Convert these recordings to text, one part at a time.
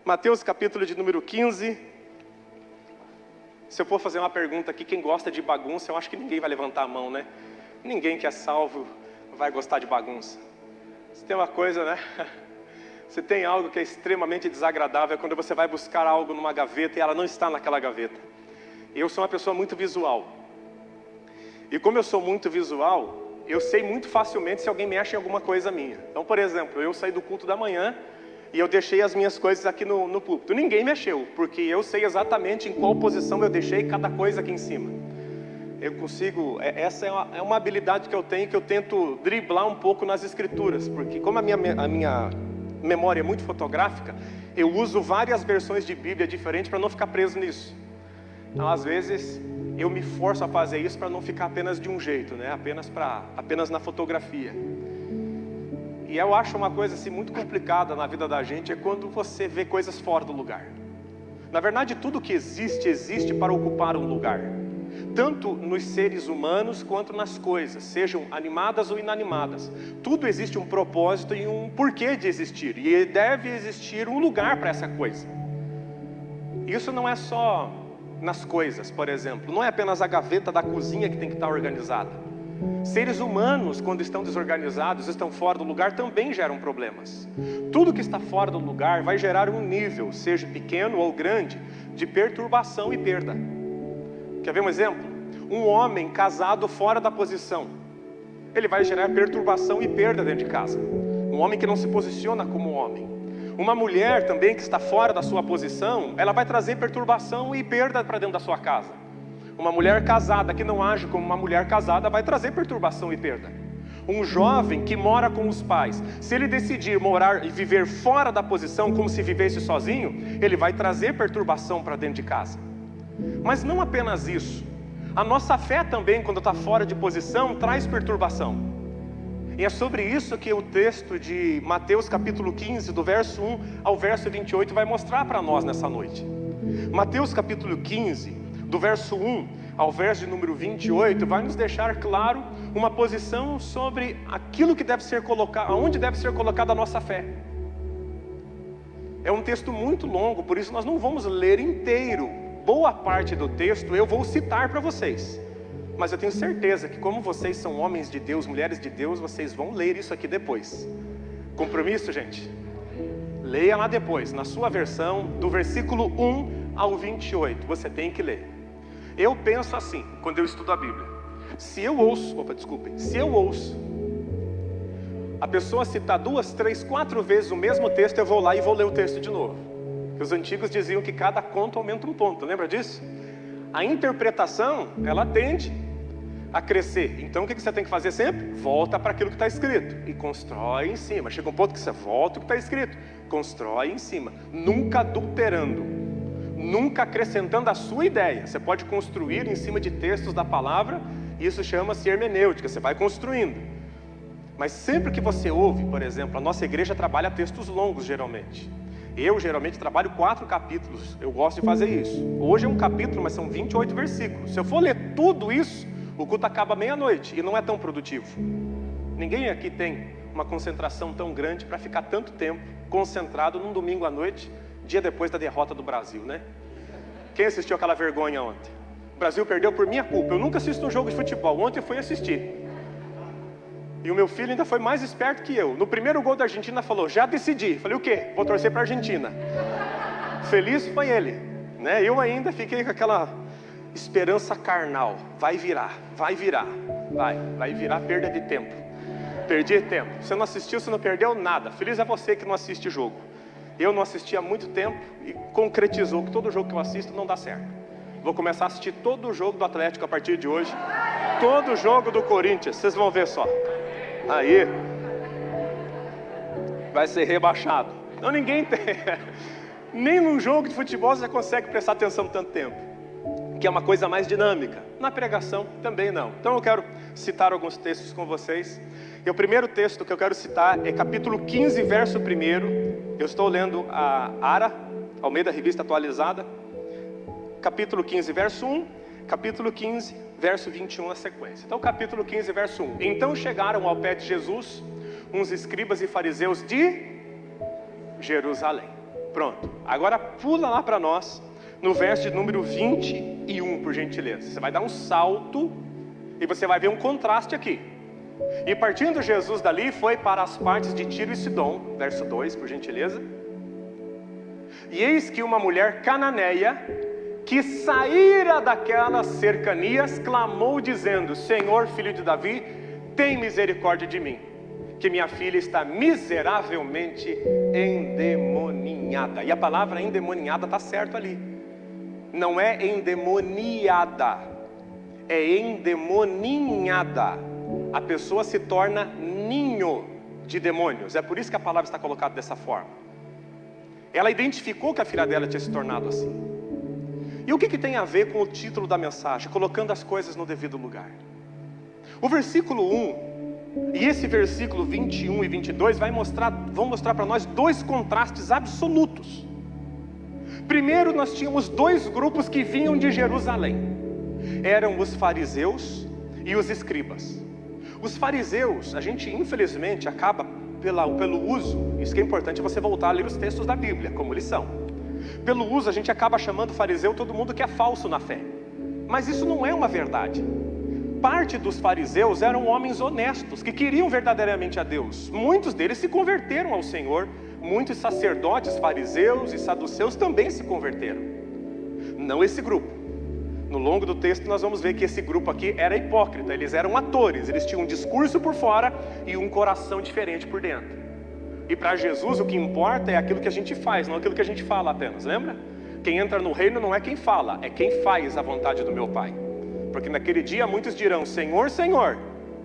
Mateus capítulo de número 15. Se eu for fazer uma pergunta aqui, quem gosta de bagunça, eu acho que ninguém vai levantar a mão, né? Ninguém que é salvo vai gostar de bagunça. Se tem uma coisa, né? Se tem algo que é extremamente desagradável, é quando você vai buscar algo numa gaveta e ela não está naquela gaveta. Eu sou uma pessoa muito visual. E como eu sou muito visual, eu sei muito facilmente se alguém mexe em alguma coisa minha. Então, por exemplo, eu saí do culto da manhã e eu deixei as minhas coisas aqui no púlpito. Ninguém mexeu, porque eu sei exatamente em qual posição eu deixei cada coisa aqui em cima. Eu consigo, essa é uma habilidade que eu tenho, que eu tento driblar um pouco nas escrituras, porque como a minha memória é muito fotográfica, eu uso várias versões de Bíblia diferentes para não ficar preso nisso. Então, às vezes, eu me forço a fazer isso para não ficar apenas de um jeito, né? Apenas na fotografia. E eu acho uma coisa assim muito complicada na vida da gente, é quando você vê coisas fora do lugar. Na verdade, tudo que existe para ocupar um lugar. Tanto nos seres humanos quanto nas coisas, sejam animadas ou inanimadas. Tudo existe um propósito e um porquê de existir. E deve existir um lugar para essa coisa. Isso não é só nas coisas, por exemplo. Não é apenas a gaveta da cozinha que tem que estar organizada. Seres humanos, quando estão desorganizados, estão fora do lugar, também geram problemas. Tudo que está fora do lugar vai gerar um nível, seja pequeno ou grande, de perturbação e perda. Quer ver um exemplo? Um homem casado fora da posição, ele vai gerar perturbação e perda dentro de casa. Um homem que não se posiciona como homem. Uma mulher também que está fora da sua posição, ela vai trazer perturbação e perda para dentro da sua casa. Uma mulher casada que não age como uma mulher casada vai trazer perturbação e perda. Um jovem que mora com os pais, se ele decidir morar e viver fora da posição como se vivesse sozinho, ele vai trazer perturbação para dentro de casa. Mas não apenas isso. A nossa fé também, quando está fora de posição, traz perturbação. E é sobre isso que o texto de Mateus capítulo 15, do verso 1 ao verso 28, vai mostrar para nós nessa noite. Mateus capítulo 15, do verso 1 ao verso de número 28, vai nos deixar claro uma posição sobre aquilo que deve ser colocado, aonde deve ser colocada a nossa fé. É um texto muito longo, por isso nós não vamos ler inteiro. Boa parte do texto eu vou citar para vocês. Mas eu tenho certeza que como vocês são homens de Deus, mulheres de Deus, vocês vão ler isso aqui depois. Compromisso, gente? Leia lá depois, na sua versão, do versículo 1 ao 28. Você tem que ler. Eu penso assim, quando eu estudo a Bíblia. Se eu ouço a pessoa citar 2, 3, 4 vezes o mesmo texto, eu vou lá e vou ler o texto de novo. Os antigos diziam que cada conto aumenta um ponto, lembra disso? A interpretação, ela tende a crescer. Então o que você tem que fazer sempre? Volta para aquilo que está escrito e constrói em cima. Chega um ponto que você volta o que está escrito, constrói em cima, nunca adulterando, nunca acrescentando a sua ideia. Você pode construir em cima de textos da palavra, isso chama-se hermenêutica, você vai construindo. Mas sempre que você ouve, por exemplo, a nossa igreja trabalha textos longos geralmente. Eu geralmente trabalho 4 capítulos, eu gosto de fazer isso. Hoje é um capítulo, mas são 28 versículos. Se eu for ler tudo isso, o culto acaba meia-noite e não é tão produtivo. Ninguém aqui tem uma concentração tão grande para ficar tanto tempo concentrado num domingo à noite, dia depois da derrota do Brasil, né? Quem assistiu aquela vergonha ontem? O Brasil perdeu por minha culpa. Eu nunca assisto um jogo de futebol, ontem eu fui assistir. E o meu filho ainda foi mais esperto que eu. No primeiro gol da Argentina falou, já decidi. Falei, o quê? Vou torcer para a Argentina. Feliz foi ele, né? Eu ainda fiquei com aquela esperança carnal. Vai virar, vai virar perda de tempo. Perdi tempo. Você não assistiu, você não perdeu nada. Feliz é você que não assiste jogo. Eu não assisti há muito tempo e concretizou que todo jogo que eu assisto não dá certo. Vou começar a assistir todo o jogo do Atlético a partir de hoje. Todo o jogo do Corinthians, vocês vão ver só. Aí vai ser rebaixado. Então ninguém tem. Nem num jogo de futebol você consegue prestar atenção tanto tempo, que é uma coisa mais dinâmica. Na pregação também não. Então eu quero citar alguns textos com vocês. E o primeiro texto que eu quero citar é capítulo 15, verso 1. Eu estou lendo a ARA, Almeida Revista Atualizada. Capítulo 15, verso 1. Capítulo 15, verso 21 na sequência. Então capítulo 15, verso 1. Então chegaram ao pé de Jesus uns escribas e fariseus de Jerusalém. Pronto. Agora pula lá para nós, no verso de número 21, por gentileza. Você vai dar um salto e você vai ver um contraste aqui. E partindo Jesus dali, foi para as partes de Tiro e Sidom, verso 2, por gentileza. E eis que uma mulher cananeia, que saíra daquelas cercanias, clamou dizendo: Senhor, filho de Davi, tem misericórdia de mim, que minha filha está miseravelmente endemoninhada. E a palavra endemoninhada está certo ali. Não é endemoniada, é endemoninhada. A pessoa se torna ninho de demônios. É por isso que a palavra está colocada dessa forma. Ela identificou que a filha dela tinha se tornado assim. E o que tem a ver com o título da mensagem? Colocando as coisas no devido lugar. O versículo 1 e esse versículo 21 e 22 vão mostrar para nós dois contrastes absolutos. Primeiro, nós tínhamos dois grupos que vinham de Jerusalém. Eram os fariseus e os escribas. Os fariseus, a gente infelizmente acaba pelo uso, isso que é importante você voltar a ler os textos da Bíblia, como eles são. Pelo uso a gente acaba chamando fariseu todo mundo que é falso na fé. Mas isso não é uma verdade. Parte dos fariseus eram homens honestos, que queriam verdadeiramente a Deus. Muitos deles se converteram ao Senhor. Muitos sacerdotes, fariseus e saduceus também se converteram. Não esse grupo. No longo do texto nós vamos ver que esse grupo aqui era hipócrita. Eles eram atores, eles tinham um discurso por fora e um coração diferente por dentro. E para Jesus o que importa é aquilo que a gente faz, não aquilo que a gente fala apenas, lembra? Quem entra no reino não é quem fala, é quem faz a vontade do meu Pai. Porque naquele dia muitos dirão: Senhor, Senhor,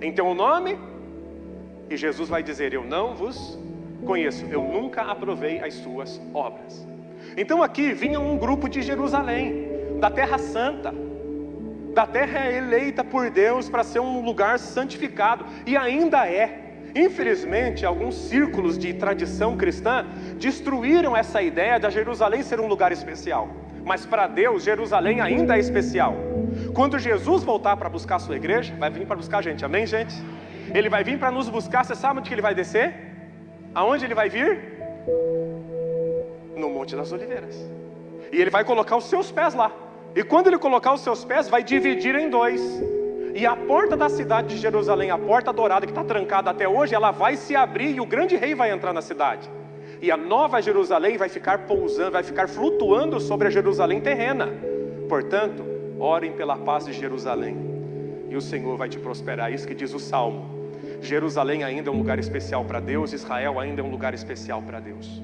em teu nome. E Jesus vai dizer: eu não vos conheço, eu nunca aprovei as suas obras. Então aqui vinha um grupo de Jerusalém, da terra santa, da terra eleita por Deus para ser um lugar santificado, e ainda é. Infelizmente, alguns círculos de tradição cristã destruíram essa ideia de Jerusalém ser um lugar especial. Mas para Deus, Jerusalém ainda é especial. Quando Jesus voltar para buscar a sua igreja, vai vir para buscar a gente, amém, gente? Ele vai vir para nos buscar. Você sabe onde que ele vai descer? Aonde ele vai vir? No Monte das Oliveiras. E ele vai colocar os seus pés lá. E quando ele colocar os seus pés, vai dividir em dois. E a porta da cidade de Jerusalém, a porta dourada que está trancada até hoje, ela vai se abrir e o grande rei vai entrar na cidade. E a nova Jerusalém vai ficar pousando, vai ficar flutuando sobre a Jerusalém terrena. Portanto, orem pela paz de Jerusalém, e o Senhor vai te prosperar. Isso que diz o Salmo. Jerusalém ainda é um lugar especial para Deus, Israel ainda é um lugar especial para Deus.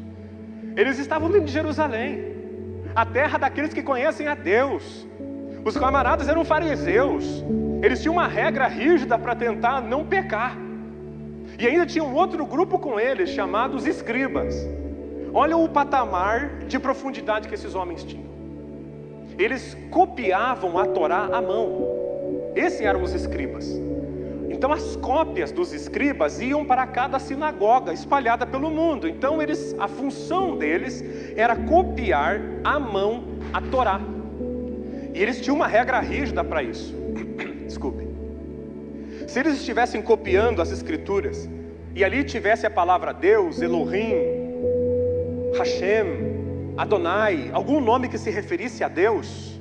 Eles estavam vindo de Jerusalém, a terra daqueles que conhecem a Deus. Os camaradas eram fariseus, eles tinham uma regra rígida para tentar não pecar. E ainda tinha um outro grupo com eles, chamados escribas. Olha o patamar de profundidade que esses homens tinham. Eles copiavam a Torá à mão. Esses eram os escribas. Então as cópias dos escribas iam para cada sinagoga espalhada pelo mundo. Então a função deles era copiar à mão a Torá. E eles tinham uma regra rígida para isso. Desculpe. Se eles estivessem copiando as escrituras, e ali tivesse a palavra Deus, Elohim, Hashem, Adonai, algum nome que se referisse a Deus,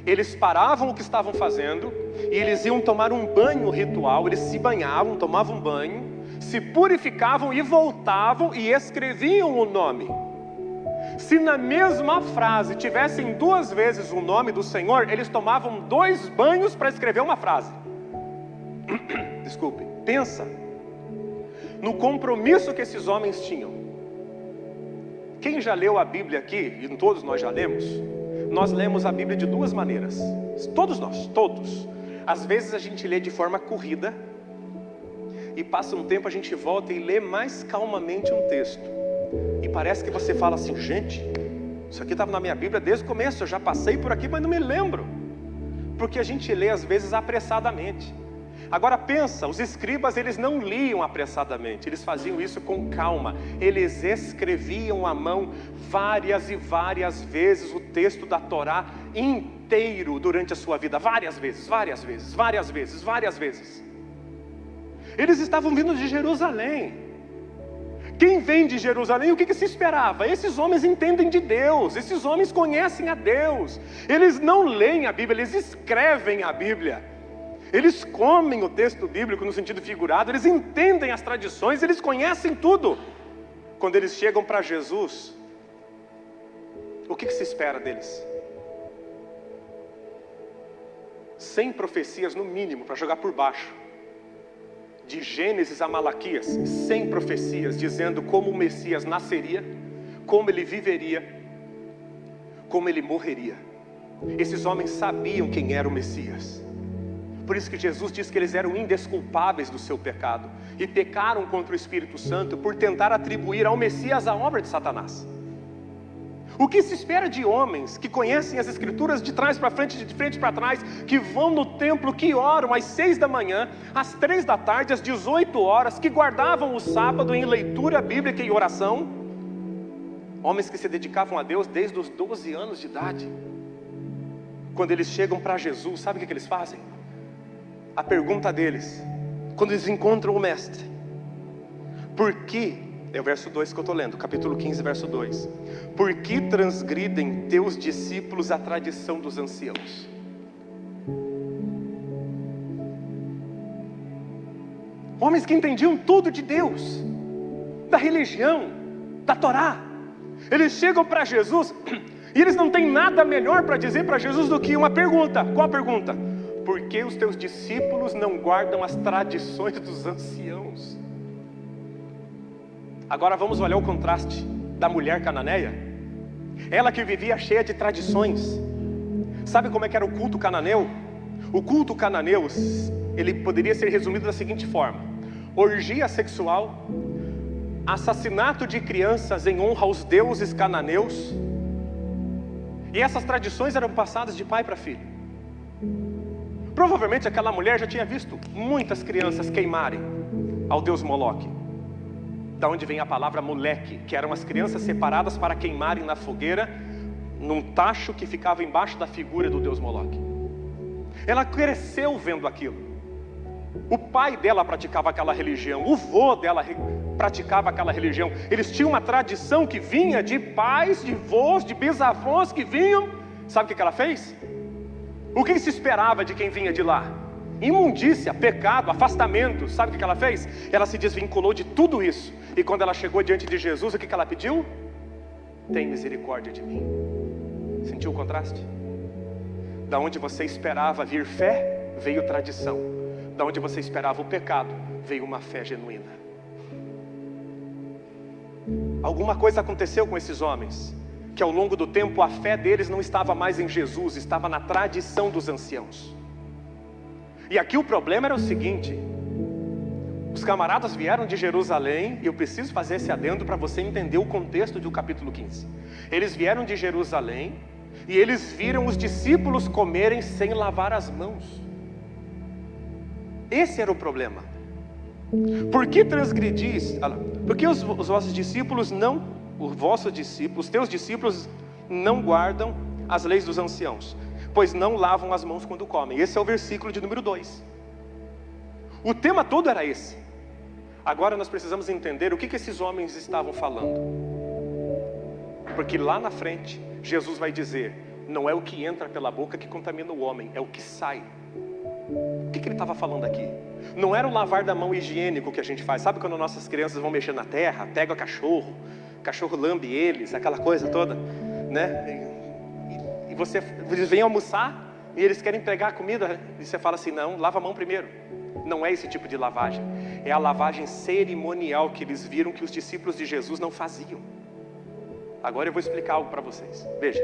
eles paravam o que estavam fazendo, e eles iam tomar um banho ritual. Eles se banhavam, tomavam um banho, se purificavam e voltavam e escreviam o nome. Se na mesma frase tivessem duas vezes o nome do Senhor, eles tomavam 2 banhos para escrever uma frase. Desculpe, pensa no compromisso que esses homens tinham. Quem já leu a Bíblia aqui, e todos nós já lemos, nós lemos a Bíblia de 2 maneiras. Todos nós, todos. Às vezes a gente lê de forma corrida, e passa um tempo a gente volta e lê mais calmamente um texto. E parece que você fala assim: gente, isso aqui estava na minha Bíblia desde o começo, eu já passei por aqui, mas não me lembro. Porque a gente lê às vezes apressadamente. Agora pensa, os escribas, eles não liam apressadamente, eles faziam isso com calma. Eles escreviam à mão várias e várias vezes o texto da Torá inteiro durante a sua vida. Várias vezes, várias vezes, várias vezes, várias vezes. Eles estavam vindo de Jerusalém. Quem vem de Jerusalém, o que se esperava? Esses homens entendem de Deus, esses homens conhecem a Deus. Eles não leem a Bíblia, eles escrevem a Bíblia. Eles comem o texto bíblico no sentido figurado, eles entendem as tradições, eles conhecem tudo. Quando eles chegam para Jesus, o que se espera deles? 100 profecias no mínimo para jogar por baixo. De Gênesis a Malaquias, 100 profecias dizendo como o Messias nasceria, como ele viveria, como ele morreria. Esses homens sabiam quem era o Messias. Por isso que Jesus diz que eles eram indesculpáveis do seu pecado e pecaram contra o Espírito Santo por tentar atribuir ao Messias a obra de Satanás. O que se espera de homens que conhecem as Escrituras de trás para frente, de frente para trás, que vão no templo, que oram às 6 da manhã, às 3 da tarde, às 18 horas, que guardavam o sábado em leitura bíblica e oração? Homens que se dedicavam a Deus desde os 12 anos de idade. Quando eles chegam para Jesus, sabe o que eles fazem? A pergunta deles, quando eles encontram o Mestre: por que, é o verso 2 que eu estou lendo, capítulo 15, verso 2. Por que transgridem teus discípulos a tradição dos anciãos? Homens que entendiam tudo de Deus, da religião, da Torá. Eles chegam para Jesus e eles não têm nada melhor para dizer para Jesus do que uma pergunta. Qual a pergunta? Por que os teus discípulos não guardam as tradições dos anciãos? Agora vamos olhar o contraste da mulher cananeia. Ela que vivia cheia de tradições. Sabe como é que era o culto cananeu? O culto cananeu, ele poderia ser resumido da seguinte forma: orgia sexual, assassinato de crianças em honra aos deuses cananeus. E essas tradições eram passadas de pai para filho. Provavelmente aquela mulher já tinha visto muitas crianças queimarem ao deus Moloque. Da onde vem a palavra moleque, que eram as crianças separadas para queimarem na fogueira, num tacho que ficava embaixo da figura do deus Moloque. Ela cresceu vendo aquilo. O pai dela praticava aquela religião, o vô dela praticava aquela religião. Eles tinham uma tradição que vinha de pais, de vós, de bisavós que vinham. Sabe o que ela fez? O que se esperava de quem vinha de lá? Imundícia, pecado, afastamento. Sabe o que ela fez? Ela se desvinculou de tudo isso. E quando ela chegou diante de Jesus, o que ela pediu? Tem misericórdia de mim. Sentiu o contraste? Da onde você esperava vir fé, veio tradição. Da onde você esperava o pecado, veio uma fé genuína. Alguma coisa aconteceu com esses homens, que ao longo do tempo a fé deles não estava mais em Jesus, estava na tradição dos anciãos. E aqui o problema era o seguinte: os camaradas vieram de Jerusalém, e eu preciso fazer esse adendo para você entender o contexto do capítulo 15. Eles vieram de Jerusalém, e eles viram os discípulos comerem sem lavar as mãos. Esse era o problema. Por que transgredis? Porque os vossos discípulos não... os teus discípulos não guardam as leis dos anciãos, pois não lavam as mãos quando comem. Esse é o versículo de número 2. O tema todo era esse. Agora nós precisamos entender o que esses homens estavam falando. Porque lá na frente, Jesus vai dizer: não é o que entra pela boca que contamina o homem, é o que sai. O que ele estava falando aqui? Não era o lavar da mão higiênico que a gente faz. Sabe quando nossas crianças vão mexer na terra, pega o cachorro lambe eles, aquela coisa toda, né? E eles vêm almoçar e eles querem pegar a comida, e você fala assim: não, lava a mão primeiro. Não é esse tipo de lavagem. É a lavagem cerimonial que eles viram que os discípulos de Jesus não faziam. Agora eu vou explicar algo para vocês. Veja,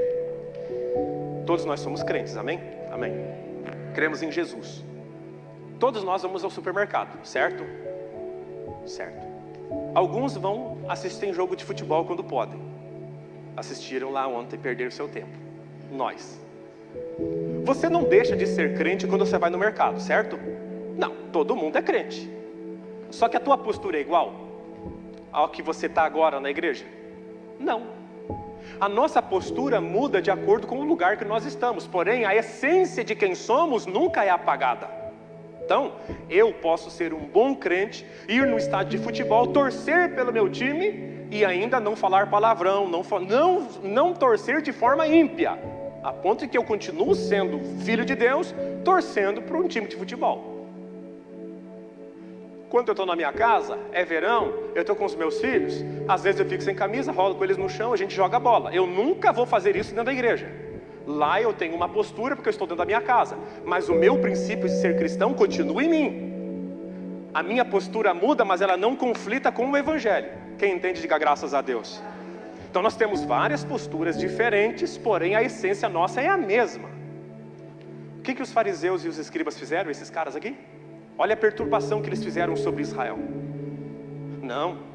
todos nós somos crentes, amém? Amém. Cremos em Jesus. Todos nós vamos ao supermercado, certo? Certo. Alguns vão assistir jogo de futebol quando podem. Assistiram lá ontem e perderam seu tempo. Nós. Você não deixa de ser crente quando você vai no mercado, certo? Não, todo mundo é crente. Só que a tua postura é igual ao que você está agora na igreja? Não. A nossa postura muda de acordo com o lugar que nós estamos. Porém, a essência de quem somos nunca é apagada. Então, eu posso ser um bom crente, ir no estádio de futebol, torcer pelo meu time e ainda não falar palavrão, não torcer de forma ímpia, a ponto de que eu continuo sendo filho de Deus, torcendo para um time de futebol. Quando eu estou na minha casa, é verão, eu estou com os meus filhos, às vezes eu fico sem camisa, rolo com eles no chão, a gente joga bola. Eu nunca vou fazer isso dentro da igreja. Lá eu tenho uma postura porque eu estou dentro da minha casa, mas o meu princípio de ser cristão continua em mim. A minha postura muda, mas ela não conflita com o evangelho. Quem entende, diga graças a Deus. Então nós temos várias posturas diferentes, porém a essência nossa é a mesma. O que os fariseus e os escribas fizeram, esses caras aqui? Olha a perturbação que eles fizeram sobre Israel. Não.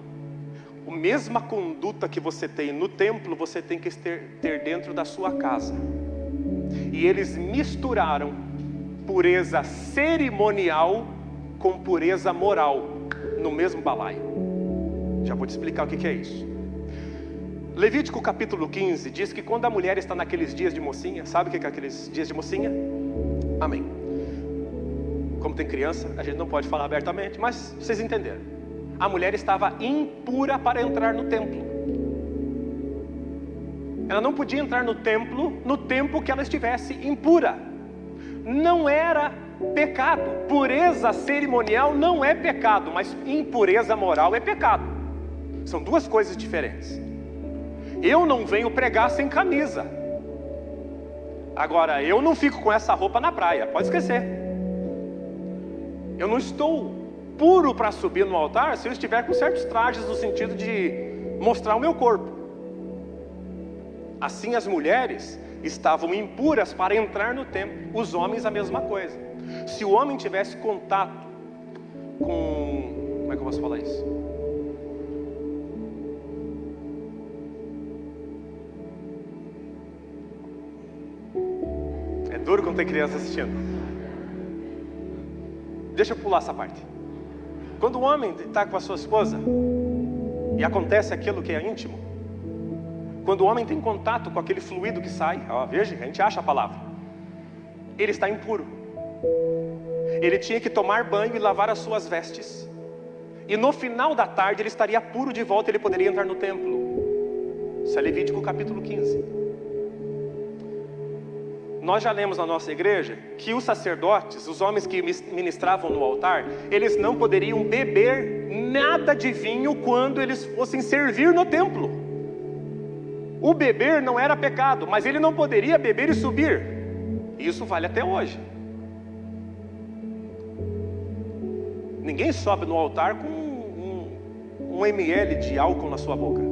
A mesma conduta que você tem no templo, você tem que ter dentro da sua casa. E eles misturaram pureza cerimonial com pureza moral no mesmo balaio. Já vou te explicar o que é isso. Levítico capítulo 15 diz que quando a mulher está naqueles dias de mocinha, sabe o que é aqueles dias de mocinha? Amém. Como tem criança, a gente não pode falar abertamente, mas vocês entenderam. A mulher estava impura para entrar no templo. Ela não podia entrar no templo no tempo que ela estivesse impura. Não era pecado. Pureza cerimonial não é pecado, mas impureza moral é pecado. São duas coisas diferentes. Eu não venho pregar sem camisa. Agora, eu não fico com essa roupa na praia, pode esquecer. Eu não estou puro para subir no altar se eu estiver com certos trajes no sentido de mostrar o meu corpo. Assim as mulheres estavam impuras para entrar no templo, os homens a mesma coisa. Se o homem tivesse contato com... como é que eu posso falar isso? É duro quando tem criança assistindo. Deixa eu pular essa parte. Quando o homem está com a sua esposa e acontece aquilo que é íntimo, quando o homem tem contato com aquele fluido que sai, veja, a gente acha a palavra, ele está impuro. Ele tinha que tomar banho e lavar as suas vestes, e no final da tarde ele estaria puro de volta, ele poderia entrar no templo. Isso é Levítico capítulo 15. Nós já lemos na nossa igreja que os sacerdotes, os homens que ministravam no altar, eles não poderiam beber nada de vinho quando eles fossem servir no templo. O beber não era pecado, mas ele não poderia beber e subir. Isso vale até hoje. Ninguém sobe no altar com um ml de álcool na sua boca.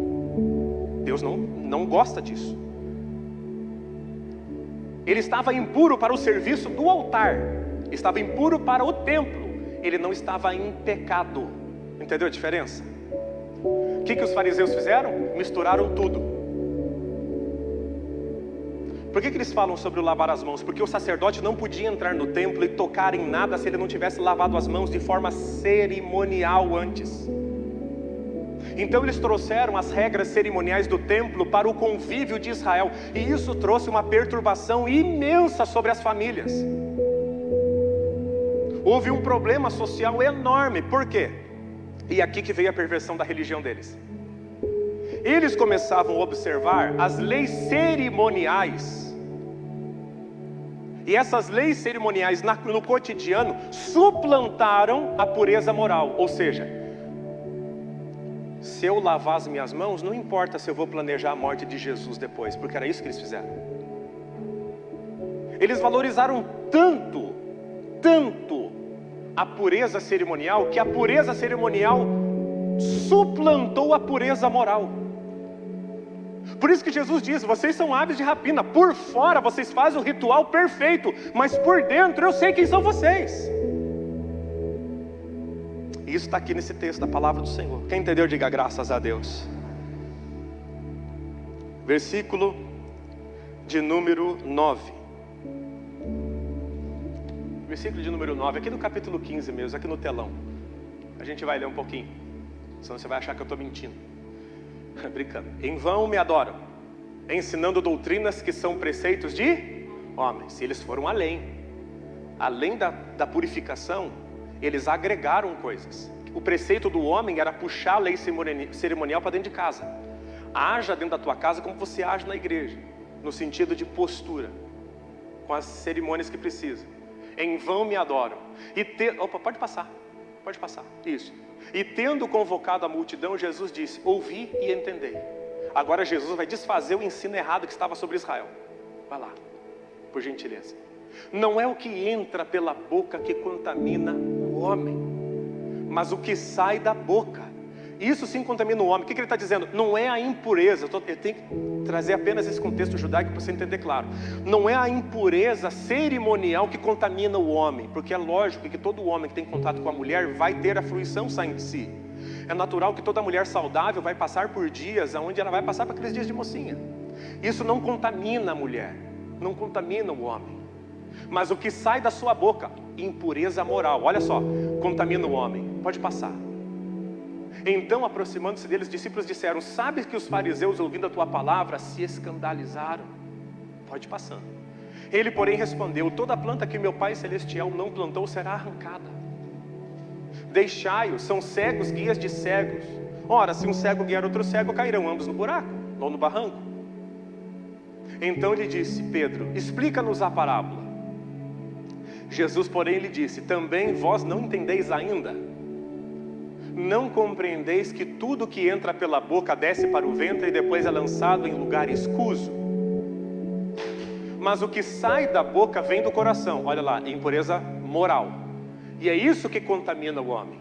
Deus não gosta disso. Ele estava impuro para o serviço do altar, estava impuro para o templo, ele não estava em pecado. Entendeu a diferença? O que os fariseus fizeram? Misturaram tudo. Por que eles falam sobre o lavar as mãos? Porque o sacerdote não podia entrar no templo e tocar em nada se ele não tivesse lavado as mãos de forma cerimonial antes. Então eles trouxeram as regras cerimoniais do templo para o convívio de Israel, e isso trouxe uma perturbação imensa sobre as famílias. Houve um problema social enorme. Por quê? E aqui que veio a perversão da religião deles. Eles começavam a observar as leis cerimoniais, e essas leis cerimoniais no cotidiano suplantaram a pureza moral. Ou seja, se eu lavar as minhas mãos, não importa se eu vou planejar a morte de Jesus depois, porque era isso que eles fizeram. Eles valorizaram tanto a pureza cerimonial, que a pureza cerimonial suplantou a pureza moral. Por isso que Jesus diz: vocês são aves de rapina, por fora vocês fazem o ritual perfeito, mas por dentro eu sei quem são vocês. Isso está aqui nesse texto da palavra do Senhor. Quem entendeu, diga graças a Deus. Versículo de número 9. Versículo de número 9, aqui no capítulo 15 mesmo, aqui no telão. A gente vai ler um pouquinho, senão você vai achar que eu estou mentindo. Brincando. Em vão me adoram, ensinando doutrinas que são preceitos de homens. E eles foram além da purificação. eles agregaram coisas. O preceito do homem era puxar a lei cerimonial para dentro de casa. Haja dentro da tua casa como você age na igreja, no sentido de postura, com as cerimônias que precisa. Em vão me adoram. Pode passar, isso. E tendo convocado a multidão, Jesus disse: ouvi e entendei. Agora Jesus vai desfazer o ensino errado que estava sobre Israel. Vai lá, por gentileza. Não é o que entra pela boca que contamina o homem, mas o que sai da boca. Isso sim contamina o homem. O que ele está dizendo? Não é a impureza. Eu tenho que trazer apenas esse contexto judaico para você entender claro. Não é a impureza cerimonial que contamina o homem, porque é lógico que todo homem que tem contato com a mulher vai ter a fruição saindo de si. É natural que toda mulher saudável vai passar por dias onde ela vai passar por aqueles dias de mocinha. Isso não contamina a mulher, não contamina o homem. Mas o que sai da sua boca, impureza moral, olha só, contamina o homem. Pode passar. Então, aproximando-se deles, os discípulos disseram: sabes que os fariseus, ouvindo a tua palavra, se escandalizaram? Pode passando. Ele, porém, respondeu: toda planta que meu Pai Celestial não plantou será arrancada. Deixai-os, são cegos, guias de cegos. Ora, se um cego guiar outro cego, cairão ambos no buraco, ou no barranco. Então lhe disse Pedro: explica-nos a parábola. Jesus, porém, lhe disse: também vós não entendeis ainda? Não compreendeis que tudo que entra pela boca desce para o ventre e depois é lançado em lugar escuso? Mas o que sai da boca vem do coração. Olha lá, impureza moral. E é isso que contamina o homem.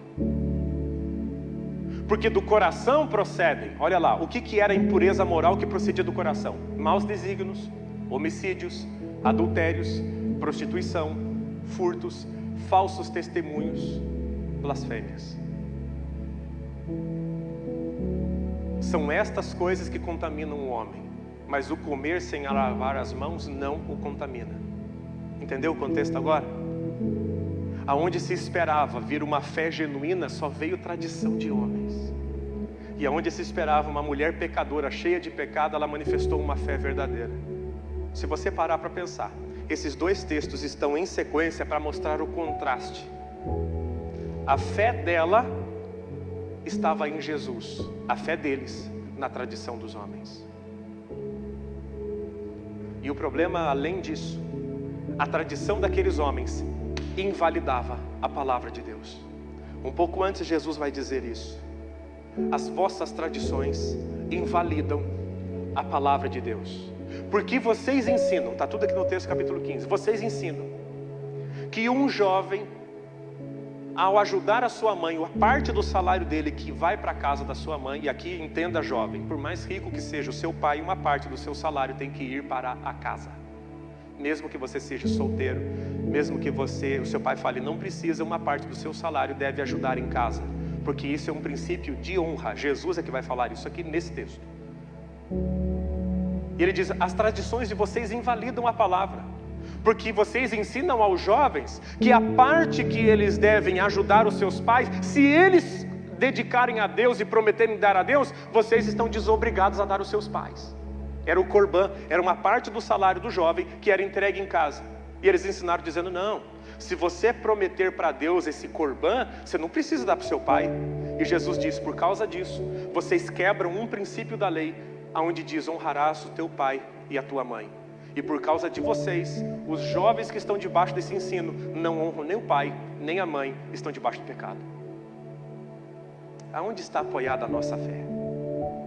Porque do coração procedem, olha lá, o que era a impureza moral que procedia do coração? Maus desígnios, homicídios, adultérios, prostituição, furtos, falsos testemunhos, blasfêmias. São estas coisas que contaminam o homem, mas o comer sem lavar as mãos não o contamina. Entendeu o contexto agora? Aonde se esperava vir uma fé genuína, só veio tradição de homens. E aonde se esperava uma mulher pecadora, cheia de pecado, ela manifestou uma fé verdadeira. Se você parar para pensar, esses dois textos estão em sequência para mostrar o contraste. A fé dela estava em Jesus, a fé deles na tradição dos homens. E o problema, além disso, a tradição daqueles homens invalidava a palavra de Deus. Um pouco antes Jesus vai dizer isso: as vossas tradições invalidam a palavra de Deus, porque vocês ensinam, está tudo aqui no texto capítulo 15, vocês ensinam que um jovem, ao ajudar a sua mãe, a parte do salário dele que vai para a casa da sua mãe, e aqui entenda jovem, por mais rico que seja o seu pai, uma parte do seu salário tem que ir para a casa. Mesmo que você seja solteiro, mesmo que o seu pai fale não precisa, uma parte do seu salário deve ajudar em casa, porque isso é um princípio de honra. Jesus é que vai falar isso aqui nesse texto. E ele diz: as tradições de vocês invalidam a palavra, porque vocês ensinam aos jovens que a parte que eles devem ajudar os seus pais, se eles dedicarem a Deus e prometerem dar a Deus, vocês estão desobrigados a dar aos seus pais. Era o corbã, era uma parte do salário do jovem que era entregue em casa. E eles ensinaram dizendo: não, se você prometer para Deus esse corbã, você não precisa dar para o seu pai. E Jesus diz: por causa disso, vocês quebram um princípio da lei, onde diz: honrarás o teu pai e a tua mãe. E por causa de vocês, os jovens que estão debaixo desse ensino não honram nem o pai, nem a mãe, estão debaixo do pecado. Aonde está apoiada a nossa fé?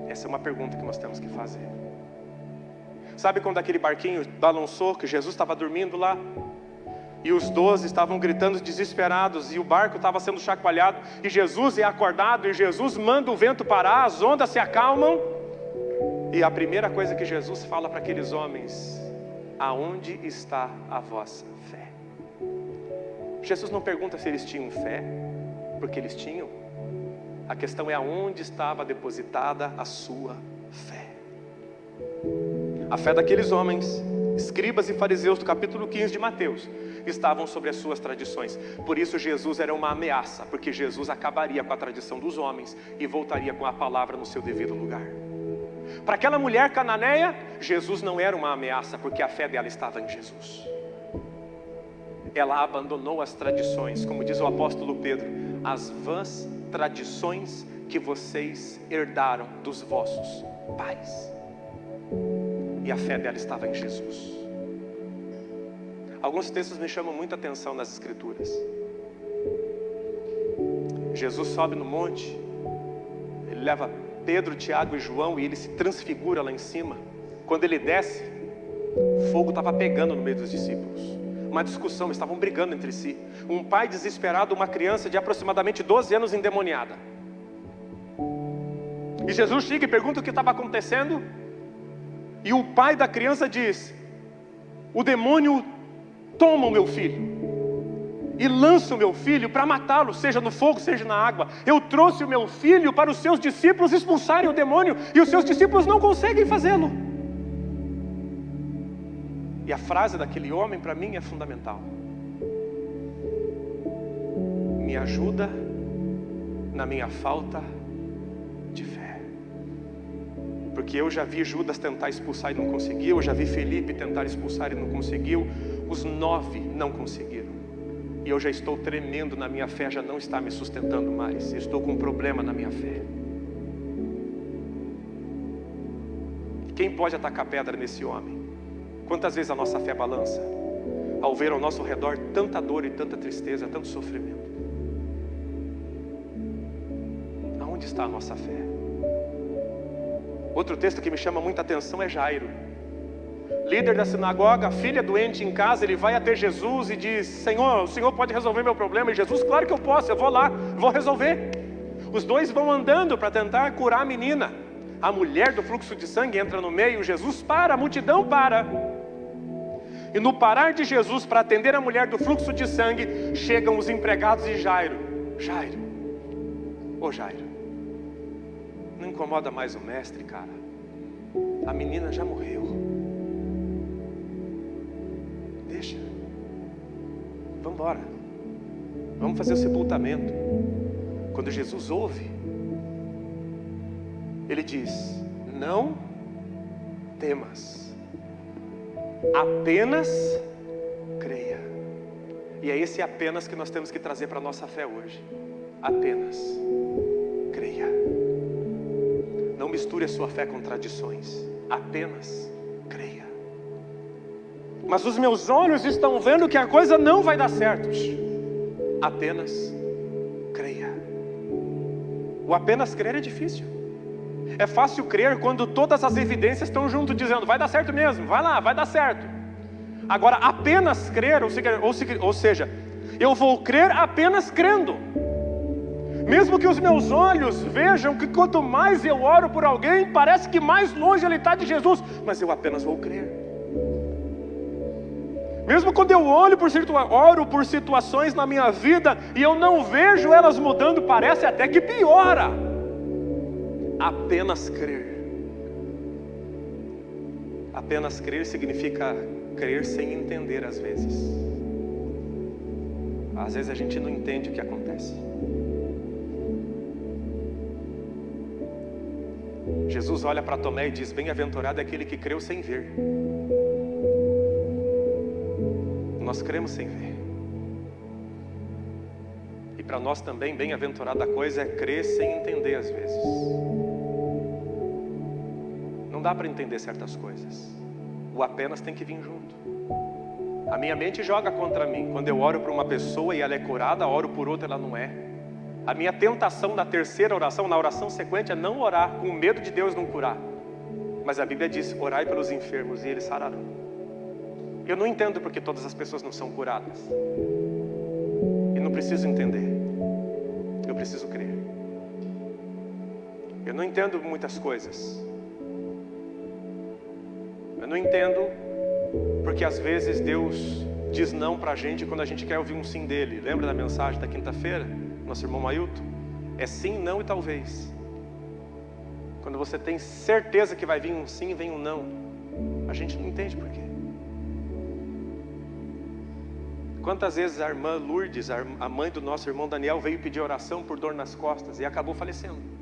Essa é uma pergunta que nós temos que fazer. Sabe quando aquele barquinho balançou, que Jesus estava dormindo lá? E os 12 estavam gritando desesperados, e o barco estava sendo chacoalhado, e Jesus é acordado, e Jesus manda o vento parar, as ondas se acalmam. E a primeira coisa que Jesus fala para aqueles homens: aonde está a vossa fé? Jesus não pergunta se eles tinham fé, porque eles tinham. A questão é aonde estava depositada a sua fé. A fé daqueles homens, escribas e fariseus do capítulo 15 de Mateus, estavam sobre as suas tradições. Por isso Jesus era uma ameaça, porque Jesus acabaria com a tradição dos homens e voltaria com a palavra no seu devido lugar. Para aquela mulher cananeia, Jesus não era uma ameaça, porque a fé dela estava em Jesus. ela abandonou as tradições, como diz o apóstolo Pedro, as vãs tradições que vocês herdaram dos vossos pais. E a fé dela estava em Jesus. Alguns textos me chamam muita atenção nas Escrituras. Jesus sobe no monte, ele leva Pedro, Tiago e João e ele se transfigura lá em cima. Quando ele desce, fogo estava pegando no meio dos discípulos. Uma discussão, estavam brigando entre si. Um pai desesperado, uma criança de aproximadamente 12 anos endemoniada. E Jesus chega e pergunta o que estava acontecendo. E o pai da criança diz: o demônio toma o meu filho e lança o meu filho para matá-lo, seja no fogo, seja na água. Eu trouxe o meu filho para os seus discípulos expulsarem o demônio, e os seus discípulos não conseguem fazê-lo. E a frase daquele homem para mim é fundamental: me ajuda na minha falta de fé. Porque eu já vi Judas tentar expulsar e não conseguiu, eu já vi Felipe tentar expulsar e não conseguiu, os 9 não conseguiram. E eu já estou tremendo na minha fé, já não está me sustentando mais. Eu estou com um problema na minha fé. Quem pode atacar pedra nesse homem? Quantas vezes a nossa fé balança ao ver ao nosso redor tanta dor e tanta tristeza, tanto sofrimento? Aonde está a nossa fé? Outro texto que me chama muita atenção é Jairo, líder da sinagoga, filha doente em casa. Ele vai até Jesus e diz: Senhor, o Senhor pode resolver meu problema? E Jesus: claro que eu posso, eu vou lá, vou resolver. Os dois vão andando para tentar curar a menina. A mulher do fluxo de sangue entra no meio, Jesus para, a multidão para. E no parar de Jesus para atender a mulher do fluxo de sangue, chegam os empregados de Jairo. Jairo, ô Jairo, não incomoda mais o mestre, cara. A menina já morreu. Deixa. Vamos embora. Vamos fazer o sepultamento. Quando Jesus ouve, ele diz: não temas, apenas creia. E é esse apenas que nós temos que trazer para a nossa fé hoje. Apenas creia. Não misture a sua fé com tradições. Apenas creia. Mas os meus olhos estão vendo que a coisa não vai dar certo. Apenas creia. O apenas crer é difícil. É fácil crer quando todas as evidências estão junto dizendo: vai dar certo mesmo, vai lá, vai dar certo. Agora, apenas crer, ou seja, eu vou crer apenas crendo. Mesmo que os meus olhos vejam que quanto mais eu oro por alguém, parece que mais longe ele está de Jesus, mas eu apenas vou crer. Mesmo quando eu oro por situações na minha vida e eu não vejo elas mudando, parece até que piora. Apenas crer. Apenas crer significa crer sem entender às vezes. Às vezes a gente não entende o que acontece. Jesus olha para Tomé e diz: bem-aventurado é aquele que creu sem ver. Nós cremos sem ver. E para nós também, bem-aventurada a coisa é crer sem entender às vezes. Não dá para entender certas coisas. O apenas tem que vir junto. A minha mente joga contra mim. Quando eu oro por uma pessoa e ela é curada, oro por outra, ela não é. A minha tentação na terceira oração, na oração sequente, é não orar com medo de Deus não curar. Mas a Bíblia diz: orai pelos enfermos e eles sararão. Eu não entendo porque todas as pessoas não são curadas. Eu não preciso entender. Eu preciso crer. Eu não entendo muitas coisas. Eu não entendo porque às vezes Deus diz não para a gente quando a gente quer ouvir um sim dele. Lembra da mensagem da quinta-feira? Nosso irmão Ailton? É sim, não e talvez. Quando você tem certeza que vai vir um sim e vem um não, a gente não entende por quê. Quantas vezes a irmã Lourdes, a mãe do nosso irmão Daniel, veio pedir oração por dor nas costas e acabou falecendo.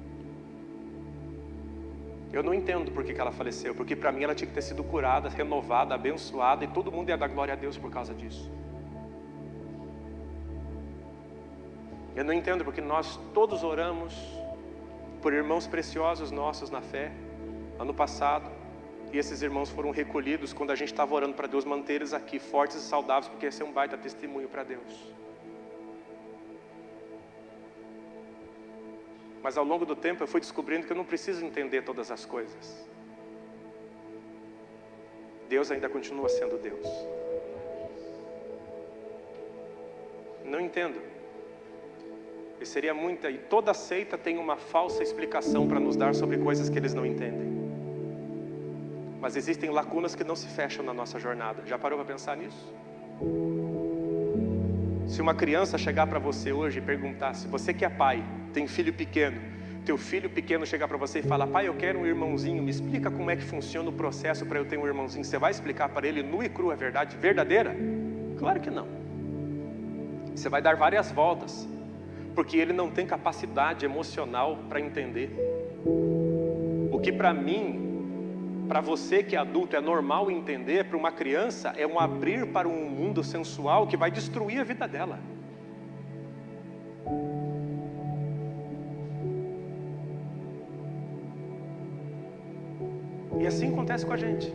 Eu não entendo por que ela faleceu, porque para mim ela tinha que ter sido curada, renovada, abençoada, e todo mundo ia dar glória a Deus por causa disso. Eu não entendo porque nós todos oramos por irmãos preciosos nossos na fé, ano passado, e esses irmãos foram recolhidos quando a gente estava orando para Deus manter eles aqui, fortes e saudáveis, porque esse é um baita testemunho para Deus. Mas ao longo do tempo eu fui descobrindo que eu não preciso entender todas as coisas. Deus ainda continua sendo Deus. Não entendo. E seria muita, e toda seita tem uma falsa explicação para nos dar sobre coisas que eles não entendem. Mas existem lacunas que não se fecham na nossa jornada. Já parou para pensar nisso? Se uma criança chegar para você hoje e perguntar, se você que é pai, tem filho pequeno, teu filho pequeno chegar para você e falar, pai, eu quero um irmãozinho, me explica como é que funciona o processo para eu ter um irmãozinho. Você vai explicar para ele nu e cru a verdade verdadeira? Claro que não. Você vai dar várias voltas, porque ele não tem capacidade emocional para entender. O que para mim, para você que é adulto é normal entender, para uma criança é um abrir para um mundo sensual que vai destruir a vida dela. E assim acontece com a gente.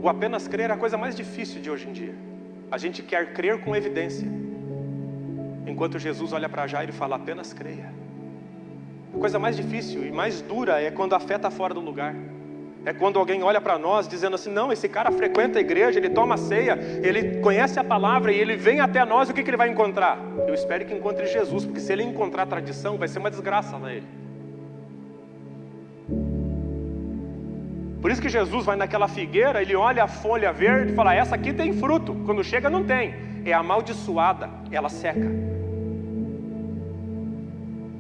O apenas crer é a coisa mais difícil de hoje em dia. A gente quer crer com evidência, enquanto Jesus olha para Jairo e fala, apenas creia. A coisa mais difícil e mais dura é quando a fé está fora do lugar. É quando alguém olha para nós dizendo assim, não, esse cara frequenta a igreja, ele toma ceia, ele conhece a palavra e ele vem até nós, o que ele vai encontrar? Eu espero que encontre Jesus, porque se ele encontrar tradição, vai ser uma desgraça para ele. Por isso que Jesus vai naquela figueira, ele olha a folha verde e fala, essa aqui tem fruto. Quando chega não tem, é amaldiçoada, ela seca.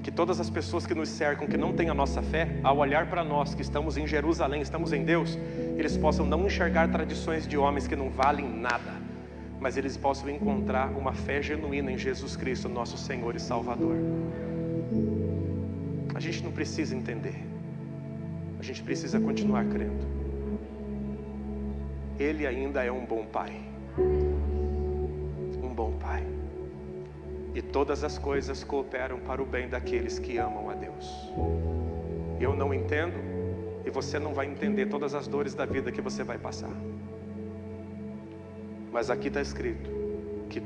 Que todas as pessoas que nos cercam, que não têm a nossa fé, ao olhar para nós que estamos em Jerusalém, estamos em Deus, eles possam não enxergar tradições de homens que não valem nada, mas eles possam encontrar uma fé genuína em Jesus Cristo, nosso Senhor e Salvador. A gente não precisa entender. A gente precisa continuar crendo. Ele ainda é um bom pai. Um bom pai. E todas as coisas cooperam para o bem daqueles que amam a Deus. Eu não entendo, e você não vai entender todas as dores da vida que você vai passar. Mas aqui está escrito que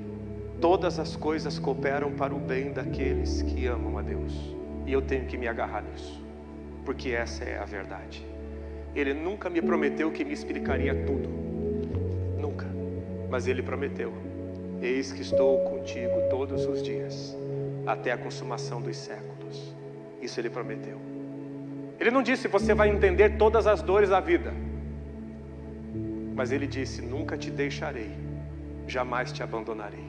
todas as coisas cooperam para o bem daqueles que amam a Deus. E eu tenho que me agarrar nisso, porque essa é a verdade. Ele nunca me prometeu que me explicaria tudo, nunca, mas Ele prometeu, eis que estou contigo todos os dias, até a consumação dos séculos. Isso Ele prometeu. Ele não disse, você vai entender todas as dores da vida, mas Ele disse, nunca te deixarei, jamais te abandonarei.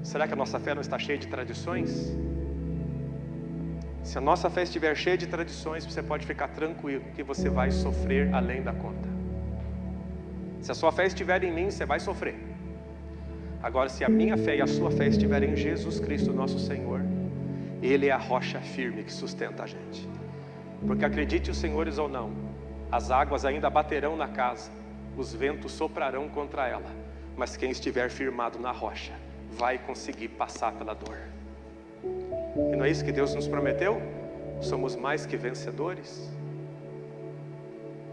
Será que a nossa fé não está cheia de tradições? Se a nossa fé estiver cheia de tradições, você pode ficar tranquilo que você vai sofrer além da conta. Se a sua fé estiver em mim, você vai sofrer. Agora, se a minha fé e a sua fé estiverem em Jesus Cristo, nosso Senhor, Ele é a rocha firme que sustenta a gente. Porque acredite os senhores ou não, as águas ainda baterão na casa, os ventos soprarão contra ela, mas quem estiver firmado na rocha vai conseguir passar pela dor. E não é isso que Deus nos prometeu? Somos mais que vencedores.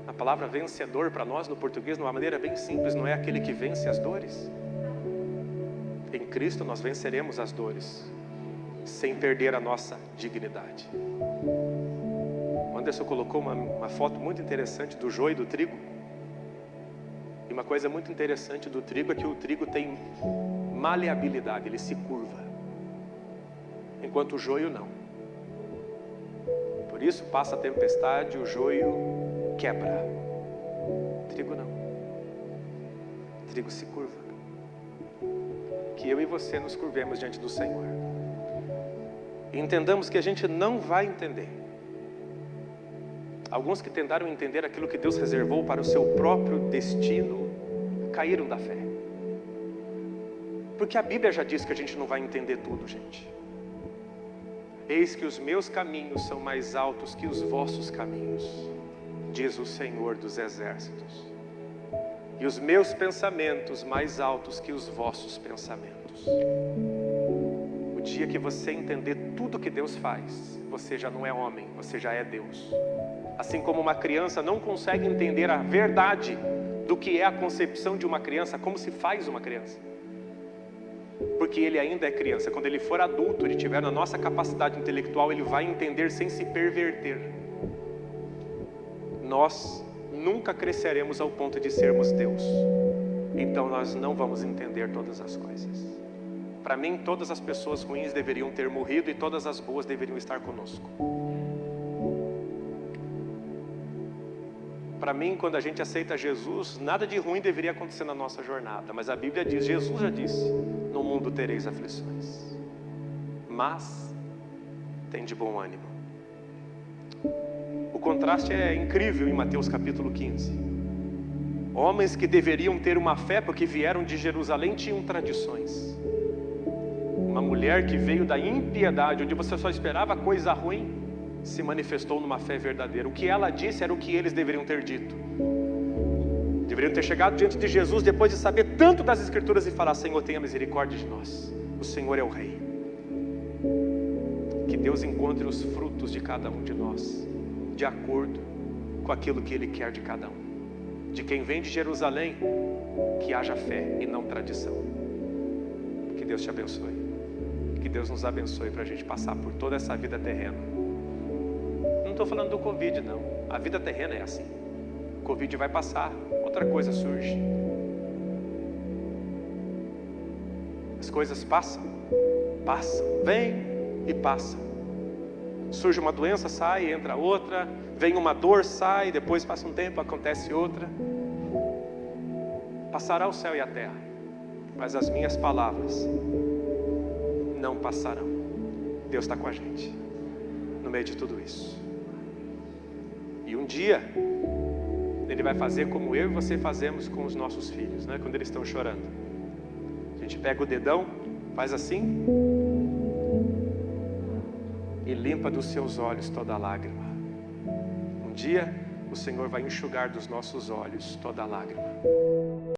A palavra vencedor para nós no português, de uma maneira bem simples, não é aquele que vence as dores. Em Cristo nós venceremos as dores, sem perder a nossa dignidade. O Anderson colocou uma foto muito interessante do joio e do trigo. E uma coisa muito interessante do trigo é que o trigo tem maleabilidade, ele se curva, enquanto o joio não. Por isso passa a tempestade, o joio quebra. O trigo não. O trigo se curva. Que eu e você nos curvemos diante do Senhor e entendamos que a gente não vai entender. Alguns que tentaram entender aquilo que Deus reservou para o seu próprio destino caíram da fé. Porque a Bíblia já diz que a gente não vai entender tudo, gente. Eis que os meus caminhos são mais altos que os vossos caminhos, diz o Senhor dos Exércitos. e os meus pensamentos mais altos que os vossos pensamentos. O dia que você entender tudo que Deus faz, você já não é homem, você já é Deus. Assim como uma criança não consegue entender a verdade do que é a concepção de uma criança, como se faz uma criança, porque ele ainda é criança. Quando ele for adulto, ele tiver a nossa capacidade intelectual, ele vai entender sem se perverter. Nós nunca cresceremos ao ponto de sermos Deus, então nós não vamos entender todas as coisas. Para mim, todas as pessoas ruins deveriam ter morrido e todas as boas deveriam estar conosco. Para mim, quando a gente aceita Jesus, nada de ruim deveria acontecer na nossa jornada, mas a Bíblia diz, Jesus já disse, no mundo tereis aflições, mas tem de bom ânimo. O contraste é incrível em Mateus capítulo 15. Homens que deveriam ter uma fé porque vieram de Jerusalém tinham tradições. Uma mulher que veio da impiedade, onde você só esperava coisa ruim, se manifestou numa fé verdadeira. O que ela disse era o que eles deveriam ter dito. Deveriam ter chegado diante de Jesus depois de saber tanto das Escrituras e falar: Senhor, tenha misericórdia de nós, o Senhor é o Rei. Que Deus encontre os frutos de cada um de nós, de acordo com aquilo que Ele quer de cada um. De quem vem de Jerusalém, que haja fé e não tradição. Que Deus te abençoe. Que Deus nos abençoe para a gente passar por toda essa vida terrena. Não estou falando do Covid, não. A vida terrena é assim. O Covid vai passar, outra coisa surge. As coisas passam, vêm e passam. Surge uma doença, sai, entra outra. Vem uma dor, sai, depois passa um tempo, acontece outra. Passará o céu e a terra, mas as minhas palavras não passarão. Deus está com a gente no meio de tudo isso. E um dia Ele vai fazer como eu e você fazemos com os nossos filhos, né? Quando eles estão chorando, a gente pega o dedão, faz assim e limpa dos seus olhos toda lágrima. Um dia o Senhor vai enxugar dos nossos olhos toda lágrima.